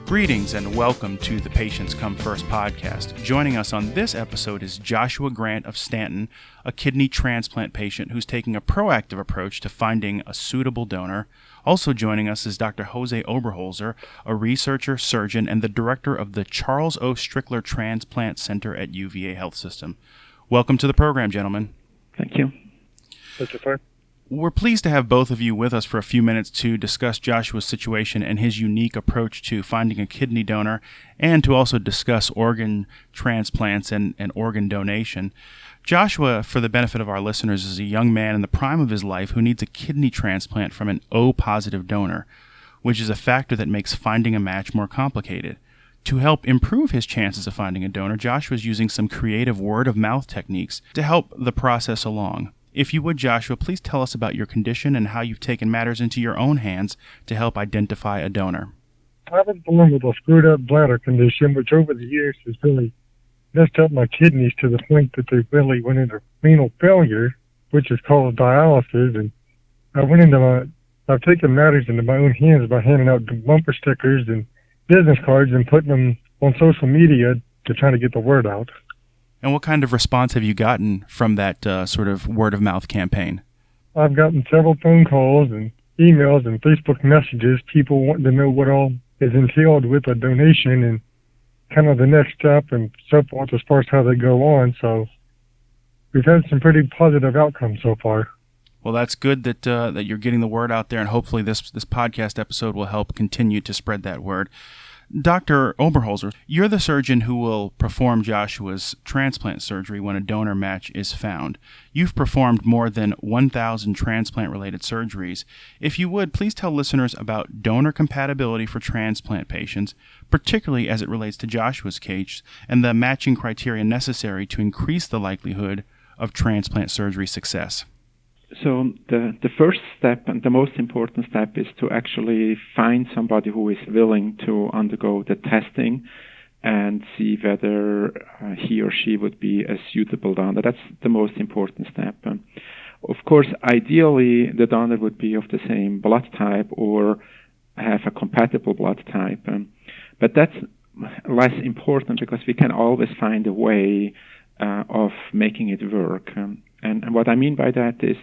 Greetings and welcome to the Patients Come First podcast. Joining us on this episode is Joshua Grant of Stanton, a kidney transplant patient who's taking a proactive approach to finding a suitable donor. Also joining us is Dr. Jose Oberholzer, a researcher, surgeon, and the director of the Charles O. Strickler Transplant Center at UVA Health System. Welcome to the program, gentlemen. Thank you. Thank you, sir. We're pleased to have both of you with us for a few minutes to discuss Joshua's situation and his unique approach to finding a kidney donor, and to also discuss organ transplants and organ donation. Joshua, for the benefit of our listeners, is a young man in the prime of his life who needs a kidney transplant from an O-positive donor, which is a factor that makes finding a match more complicated. To help improve his chances of finding a donor, Joshua is using some creative word-of-mouth techniques to help the process along. If you would, Joshua, please tell us about your condition and how you've taken matters into your own hands to help identify a donor. I was born with a screwed-up bladder condition, which over the years has really messed up my kidneys to the point that they really went into renal failure, which is called dialysis. And I've taken matters into my own hands by handing out bumper stickers and business cards and putting them on social media to try to get the word out. And what kind of response have you gotten from that sort of word-of-mouth campaign? I've gotten several phone calls and emails and Facebook messages, people wanting to know what all is entailed with a donation and kind of the next step and so forth as far as how they go on. So we've had some pretty positive outcomes so far. Well, that's good that you're getting the word out there, and hopefully this podcast episode will help continue to spread that word. Dr. Oberholzer, you're the surgeon who will perform Joshua's transplant surgery when a donor match is found. You've performed more than 1,000 transplant-related surgeries. If you would, please tell listeners about donor compatibility for transplant patients, particularly as it relates to Joshua's case, and the matching criteria necessary to increase the likelihood of transplant surgery success. So the first step and the most important step is to actually find somebody who is willing to undergo the testing and see whether he or she would be a suitable donor. That's the most important step. Of course, ideally, the donor would be of the same blood type or have a compatible blood type. But that's less important because we can always find a way of making it work. And what I mean by that is,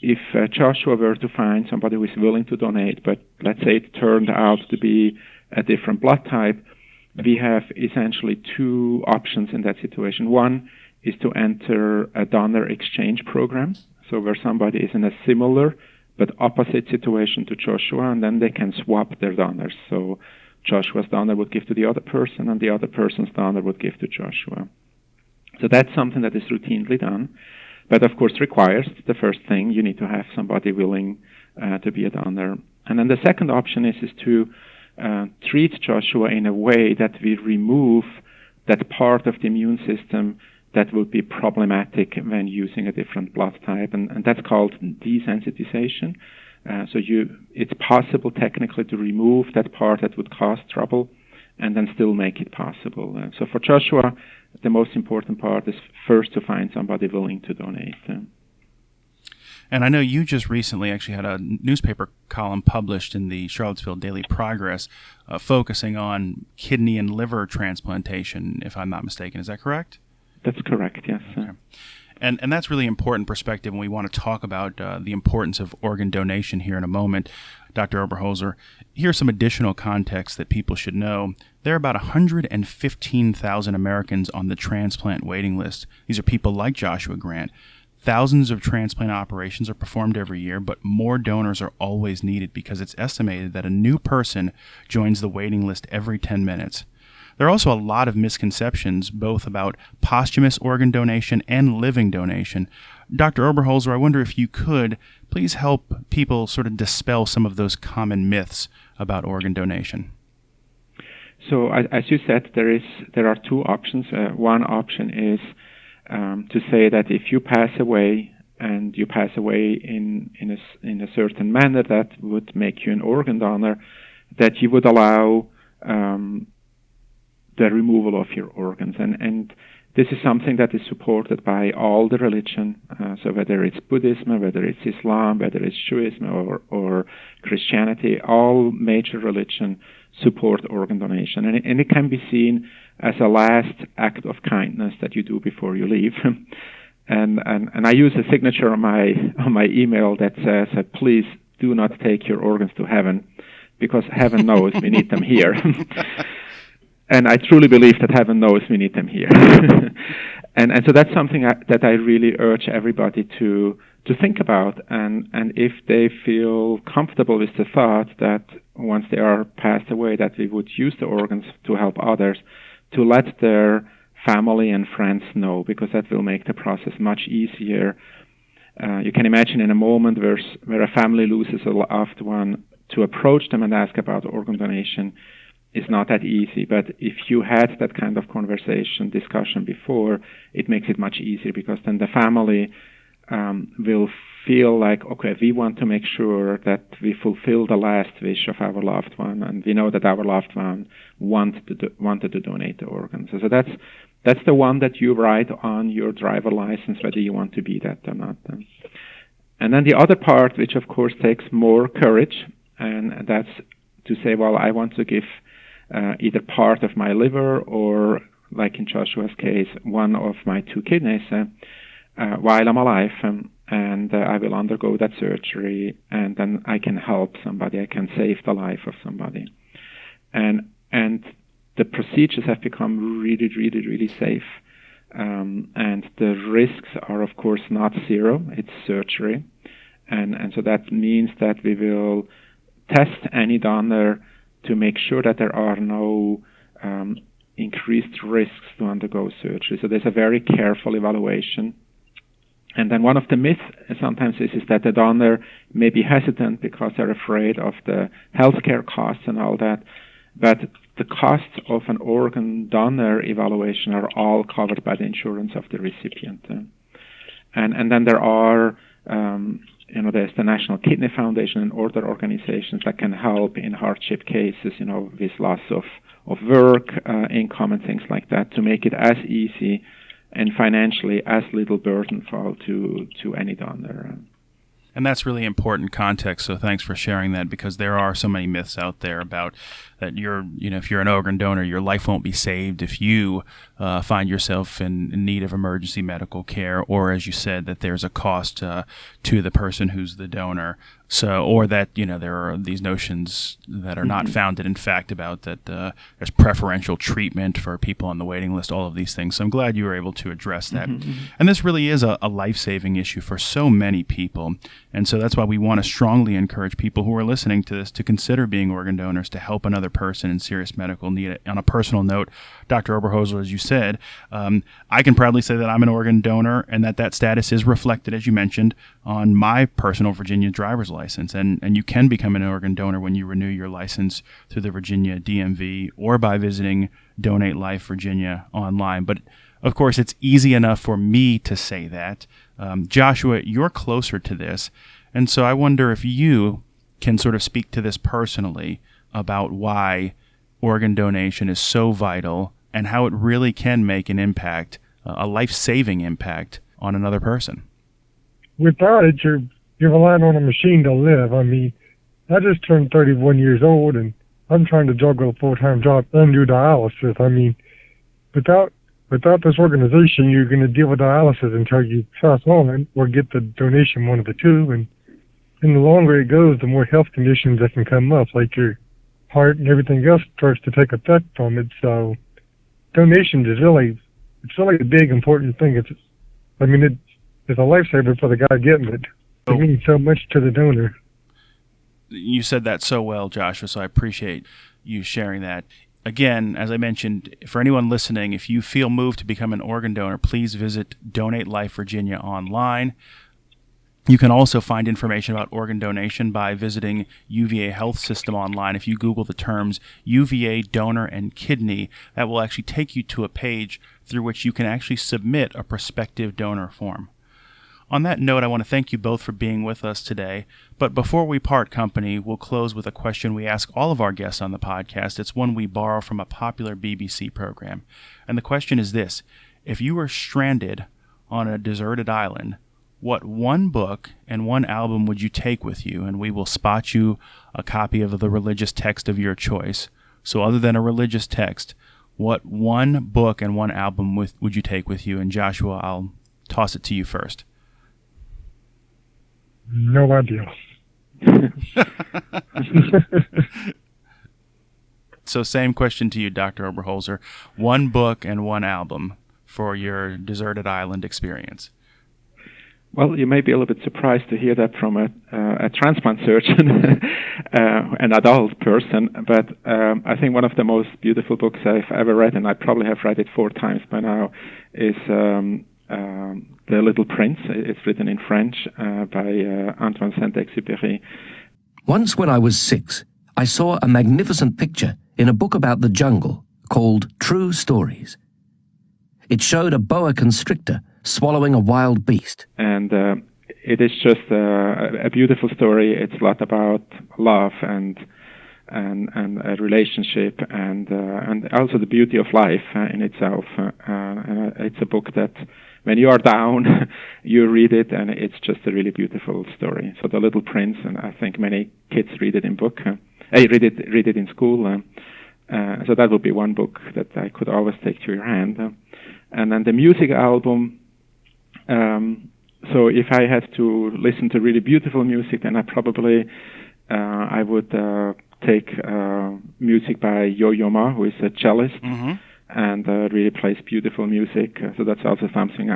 if Joshua were to find somebody who is willing to donate, but let's say it turned out to be a different blood type, we have essentially two options in that situation. One is to enter a donor exchange program, so where somebody is in a similar but opposite situation to Joshua, and then they can swap their donors. So Joshua's donor would give to the other person, and the other person's donor would give to Joshua. So that's something that is routinely done, but of course requires, the first thing, you need to have somebody willing to be a donor. And then the second option is to treat Joshua in a way that we remove that part of the immune system that would be problematic when using a different blood type, and that's called desensitization. So it's possible technically to remove that part that would cause trouble and then still make it possible. So for Joshua, the most important part is first to find somebody willing to donate. And I know you just recently actually had a newspaper column published in the Charlottesville Daily Progress focusing on kidney and liver transplantation, if I'm not mistaken. Is that correct? That's correct, yes. Okay. And that's really important perspective, and we want to talk about the importance of organ donation here in a moment. Dr. Oberholzer, here's some additional context that people should know. There are about 115,000 Americans on the transplant waiting list. These are people like Joshua Grant. Thousands of transplant operations are performed every year, but more donors are always needed because it's estimated that a new person joins the waiting list every 10 minutes. There are also a lot of misconceptions, both about posthumous organ donation and living donation. Dr. Oberholzer, I wonder if you could please help people sort of dispel some of those common myths about organ donation. So, as you said, there are two options. One option is to say that if you pass away, and you pass away in a certain manner that would make you an organ donor, that you would allow the removal of your organs. And this is something that is supported by all the religion, so whether it's Buddhism, whether it's Islam, whether it's Judaism or Christianity, all major religion support organ donation. And it can be seen as a last act of kindness that you do before you leave. And I use a signature on my email that says, please do not take your organs to heaven, because heaven knows we need them here. And I truly believe that heaven knows we need them here. and so that's something that I really urge everybody to think about. And if they feel comfortable with the thought that once they are passed away, that we would use the organs to help others, to let their family and friends know, because that will make the process much easier. You can imagine in a moment where a family loses a loved one, to approach them and ask about organ donation is not that easy. But if you had that kind of discussion before, it makes it much easier, because then the family will feel like, okay, we want to make sure that we fulfill the last wish of our loved one, and we know that our loved one wanted to donate the organs. So that's the one that you write on your driver license, whether you want to be that or not. And then the other part, which of course takes more courage, and that's to say, well, I want to give either part of my liver or, like in Joshua's case, one of my 2 kidneys while I'm alive, and I will undergo that surgery, and then I can help somebody, I can save the life of somebody. And the procedures have become really, really, really safe. And the risks are, of course, not zero. It's surgery. And so that means that we will test any donor to make sure that there are no increased risks to undergo surgery. So there's a very careful evaluation. And then one of the myths sometimes is that the donor may be hesitant because they're afraid of the healthcare costs and all that. But the costs of an organ donor evaluation are all covered by the insurance of the recipient. And then there are, there's the National Kidney Foundation and other organizations that can help in hardship cases, with loss of work, income, and things like that, to make it as easy and financially as little burdenful to any donor. And that's really important context, so thanks for sharing that, because there are so many myths out there about that if you're an organ donor, your life won't be saved if you find yourself in need of emergency medical care, or, as you said, that there's a cost to the person who's the donor. So, or that, there are these notions that are not founded in fact about that there's preferential treatment for people on the waiting list, all of these things. So I'm glad you were able to address that. And this really is a life-saving issue for so many people. And so that's why we want to strongly encourage people who are listening to this to consider being organ donors to help another person in serious medical need. On a personal note, Dr. Oberholzer, as you said, I can proudly say that I'm an organ donor, and that status is reflected, as you mentioned, on my personal Virginia driver's license. And you can become an organ donor when you renew your license through the Virginia DMV or by visiting Donate Life Virginia online. But of course, it's easy enough for me to say that. Joshua, you're closer to this. And so I wonder if you can sort of speak to this personally about why organ donation is so vital and how it really can make an impact, a life-saving impact on another person. Without it, you're relying on a machine to live. I mean, I just turned 31 years old, and I'm trying to juggle a full-time job and do dialysis. I mean, without this organization, you're going to deal with dialysis until you pass on or get the donation, one of the two. And the longer it goes, the more health conditions that can come up, like your heart and everything else starts to take effect from it. So donation is really a big, important thing. It's a lifesaver for the guy getting it. It means so much to the donor. You said that so well, Joshua, so I appreciate you sharing that. Again, as I mentioned, for anyone listening, if you feel moved to become an organ donor, please visit Donate Life Virginia online. You can also find information about organ donation by visiting UVA Health System online. If you Google the terms UVA donor and kidney, that will actually take you to a page through which you can actually submit a prospective donor form. On that note, I want to thank you both for being with us today. But before we part company, we'll close with a question we ask all of our guests on the podcast. It's one we borrow from a popular BBC program. And the question is this: if you were stranded on a deserted island, what one book and one album would you take with you? And we will spot you a copy of the religious text of your choice. So other than a religious text, what one book and one album would you take with you? And Joshua, I'll toss it to you first. No idea. So same question to you, Dr. Oberholzer. One book and one album for your deserted island experience. Well, you may be a little bit surprised to hear that from a transplant surgeon, an adult person, but I think one of the most beautiful books I've ever read, and I probably have read it 4 times by now, is The Little Prince. It's written in French by Antoine Saint-Exupéry. Once when I was 6, I saw a magnificent picture in a book about the jungle called True Stories. It showed a boa constrictor swallowing a wild beast. And it is just a beautiful story. It's a lot about love and a relationship and also the beauty of life in itself. And it's a book that when you are down, you read it, and it's just a really beautiful story. So The Little Prince, and I think many kids read it in book. Read it in school. So that would be one book that I could always take to your hand. And then the music album. So if I had to listen to really beautiful music, then I would take music by Yo-Yo Ma, who is a cellist, and really plays beautiful music. So that's also something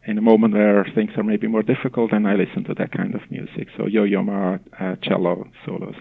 in a moment where things are maybe more difficult, and I listen to that kind of music. So Yo-Yo Ma, cello solos.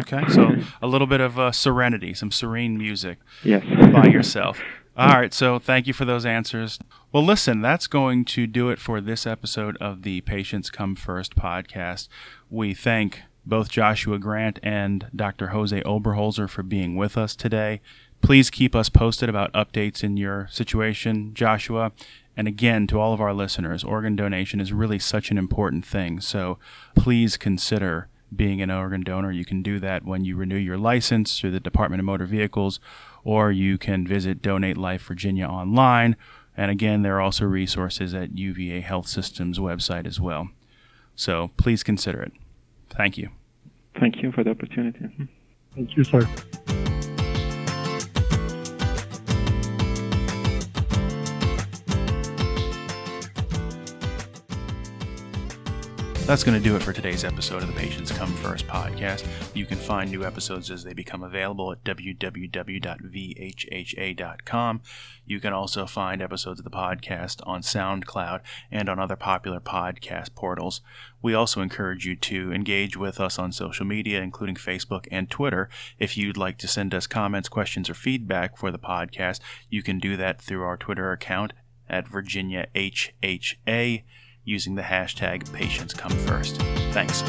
Okay, so a little bit of serenity, some serene music. Yes. By yourself. All right, so thank you for those answers. Well, listen, that's going to do it for this episode of the Patients Come First podcast. We thank both Joshua Grant and Dr. Jose Oberholzer for being with us today. Please keep us posted about updates in your situation, Joshua. And again, to all of our listeners, organ donation is really such an important thing. So please consider being an organ donor. You can do that when you renew your license through the Department of Motor Vehicles, or you can visit Donate Life Virginia online. And again, there are also resources at UVA Health System's website as well. So please consider it. Thank you. Thank you for the opportunity. Thank you, sir. That's going to do it for today's episode of the Patients Come First podcast. You can find new episodes as they become available at www.vhha.com. You can also find episodes of the podcast on SoundCloud and on other popular podcast portals. We also encourage you to engage with us on social media, including Facebook and Twitter. If you'd like to send us comments, questions, or feedback for the podcast, you can do that through our Twitter account at VHHA, using the hashtag PatientsComeFirst. Thanks.